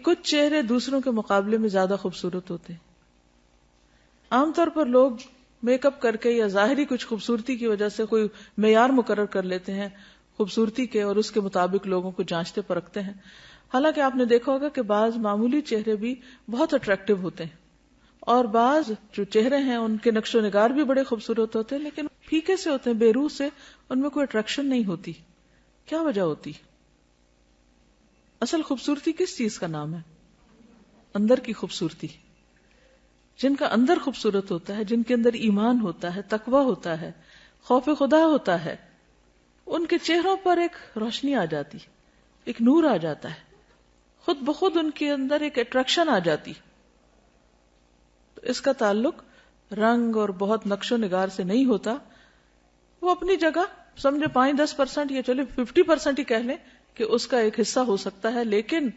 کچھ چہرے دوسروں کے مقابلے میں زیادہ خوبصورت ہوتے ہیں. عام طور پر لوگ میک اپ کر کے یا ظاہری کچھ خوبصورتی کی وجہ سے کوئی معیار مقرر کر لیتے ہیں خوبصورتی کے، اور اس کے مطابق لوگوں کو جانچتے پرکھتے ہیں. حالانکہ آپ نے دیکھا ہوگا کہ بعض معمولی چہرے بھی بہت اٹریکٹیو ہوتے ہیں، اور بعض جو چہرے ہیں ان کے نقش و نگار بھی بڑے خوبصورت ہوتے ہیں، لیکن پھیکے سے ہوتے ہیں، بے روح سے، ان میں کوئی اٹریکشن نہیں ہوتی. کیا وجہ ہوتی؟ اصل خوبصورتی کس چیز کا نام ہے؟ اندر کی خوبصورتی. جن کا اندر خوبصورت ہوتا ہے، جن کے اندر ایمان ہوتا ہے، تقوی ہوتا ہے، خوف خدا ہوتا ہے، ان کے چہروں پر ایک روشنی آ جاتی، ایک نور آ جاتا ہے، خود بخود ان کے اندر ایک اٹریکشن آ جاتی. تو اس کا تعلق رنگ اور بہت نقش و نگار سے نہیں ہوتا. وہ اپنی جگہ سمجھے 5-10% یا چلے 50% ہی کہہ لیں کہ اس کا ایک حصہ ہو سکتا ہے، لیکن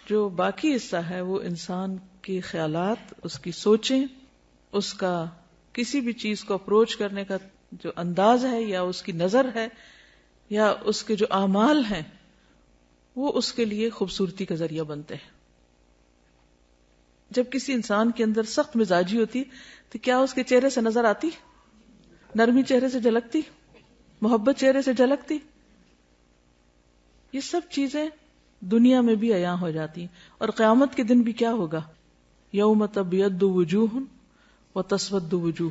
جو باقی حصہ ہے وہ انسان کے خیالات، اس کی سوچیں، اس کا کسی بھی چیز کو اپروچ کرنے کا جو انداز ہے، یا اس کی نظر ہے، یا اس کے جو اعمال ہیں، وہ اس کے لیے خوبصورتی کا ذریعہ بنتے ہیں. جب کسی انسان کے اندر سخت مزاجی ہوتی تو کیا اس کے چہرے سے نظر آتی؟ نرمی چہرے سے جھلکتی، محبت چہرے سے جھلکتی. یہ سب چیزیں دنیا میں بھی عیاں ہو جاتی ہیں. اور قیامت کے دن بھی کیا ہوگا؟ یوم تبیض وجوہ وتسود وجوہ.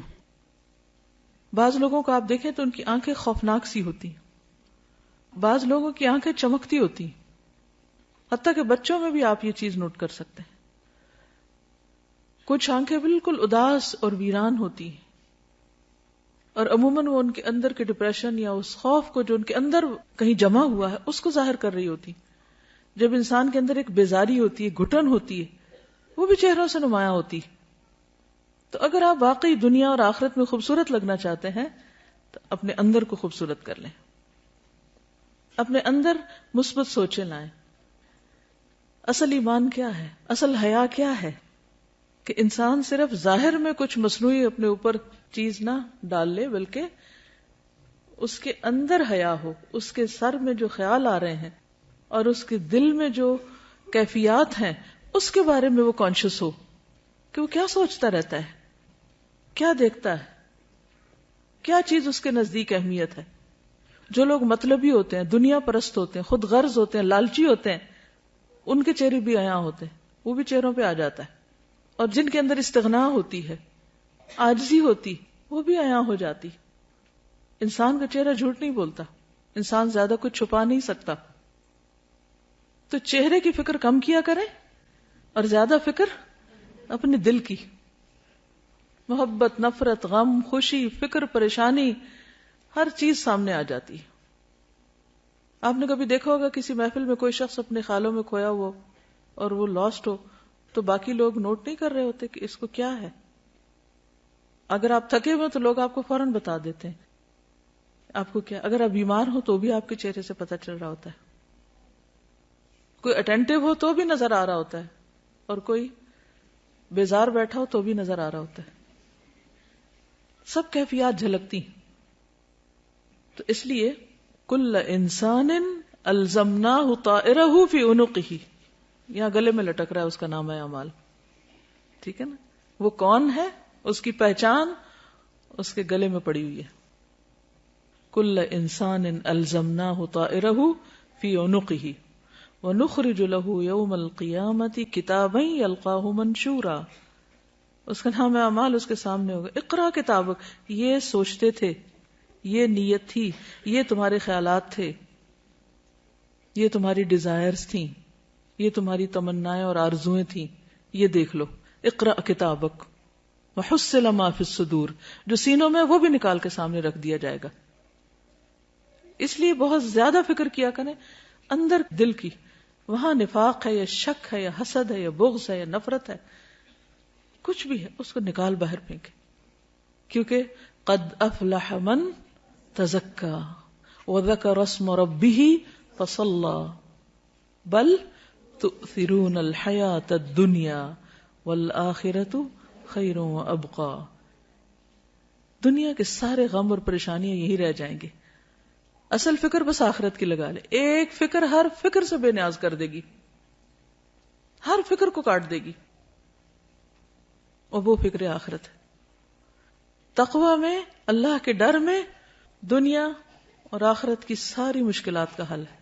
بعض لوگوں کو آپ دیکھیں تو ان کی آنکھیں خوفناک سی ہوتی ہیں، بعض لوگوں کی آنکھیں چمکتی ہوتی ہیں، حتیٰ کہ بچوں میں بھی آپ یہ چیز نوٹ کر سکتے ہیں. کچھ آنکھیں بالکل اداس اور ویران ہوتی ہیں، اور عموماً وہ ان کے اندر کے ڈپریشن یا اس خوف کو جو ان کے اندر کہیں جمع ہوا ہے اس کو ظاہر کر رہی ہوتی. جب انسان کے اندر ایک بیزاری ہوتی ہے، گھٹن ہوتی ہے، وہ بھی چہروں سے نمایاں ہوتی. تو اگر آپ واقعی دنیا اور آخرت میں خوبصورت لگنا چاہتے ہیں تو اپنے اندر کو خوبصورت کر لیں، اپنے اندر مثبت سوچیں لائیں. اصل ایمان کیا ہے؟ اصل حیا کیا ہے؟ کہ انسان صرف ظاہر میں کچھ مصنوعی اپنے اوپر چیز نہ ڈال لے، بلکہ اس کے اندر حیا ہو، اس کے سر میں جو خیال آ رہے ہیں اور اس کے دل میں جو کیفیات ہیں اس کے بارے میں وہ کانشیس ہو کہ وہ کیا سوچتا رہتا ہے، کیا دیکھتا ہے، کیا چیز اس کے نزدیک اہمیت ہے. جو لوگ مطلبی ہوتے ہیں، دنیا پرست ہوتے ہیں، خود غرض ہوتے ہیں، لالچی ہوتے ہیں، ان کے چہرے بھی عیاں ہوتے ہیں، وہ بھی چہروں پہ آ جاتا ہے. اور جن کے اندر استغنا ہوتی ہے، عاجزی ہوتی، وہ بھی عیاں ہو جاتی. انسان کا چہرہ جھوٹ نہیں بولتا، انسان زیادہ کچھ چھپا نہیں سکتا. تو چہرے کی فکر کم کیا کریں اور زیادہ فکر اپنے دل کی. محبت، نفرت، غم، خوشی، فکر، پریشانی، ہر چیز سامنے آ جاتی ہے. آپ نے کبھی دیکھا ہوگا کسی محفل میں کوئی شخص اپنے خیالوں میں کھویا ہو اور وہ لاسٹ ہو تو باقی لوگ نوٹ نہیں کر رہے ہوتے کہ اس کو کیا ہے. اگر آپ تھکے ہوئے تو لوگ آپ کو فوراً بتا دیتے ہیں آپ کو کیا. اگر آپ بیمار ہو تو بھی آپ کے چہرے سے پتہ چل رہا ہوتا ہے. کوئی اٹینٹیو ہو تو بھی نظر آ رہا ہوتا ہے، اور کوئی بیزار بیٹھا ہو تو بھی نظر آ رہا ہوتا ہے. سب کیفیات جھلکتی. تو اس لیے کل انسان الزمناہ طائرہ فی عنقہ، یہاں گلے میں لٹک رہا ہے، اس کا نام ہے اعمال. ٹھیک ہے نا؟ وہ کون ہے، اس کی پہچان اس کے گلے میں پڑی ہوئی ہے. کل انسان الزمناہ طائرہ فی عنقہ وَنُخْرِجُ لَهُ يَوْمَ الْقِيَامَةِ كِتَابًا يَلْقَاهُ مَنْشُورًا. اس کا نام اعمال اس کے سامنے ہوگا. اقرا کتابک، یہ سوچتے تھے، یہ نیت تھی، یہ تمہارے خیالات تھے، یہ تمہاری ڈیزائرز تھیں، یہ تمہاری تمنائیں اور آرزویں تھیں، یہ دیکھ لو. اقرا کتابک وحصل ما فی الصدور، جو سینوں میں وہ بھی نکال کے سامنے رکھ دیا جائے گا. اس لیے بہت زیادہ فکر کیا کریں اندر دل کی. وہاں نفاق ہے یا شک ہے یا حسد ہے یا بغض ہے یا نفرت ہے، کچھ بھی ہے، اس کو نکال باہر پھینکے. کیونکہ قد افلح من تزکا وذکر اسم ربہ فصلی بل تؤثرون الحیاۃ الدنیا والآخرۃ خیر وابقی. دنیا کے سارے غم اور پریشانیاں یہی رہ جائیں گے. اصل فکر بس آخرت کی لگا لے. ایک فکر ہر فکر سے بے نیاز کر دے گی. ہر فکر کو کاٹ دے گی، اور وہ فکر آخرت ہے۔ تقوی میں، اللہ کے ڈر میں، دنیا اور آخرت کی ساری مشکلات کا حل ہے۔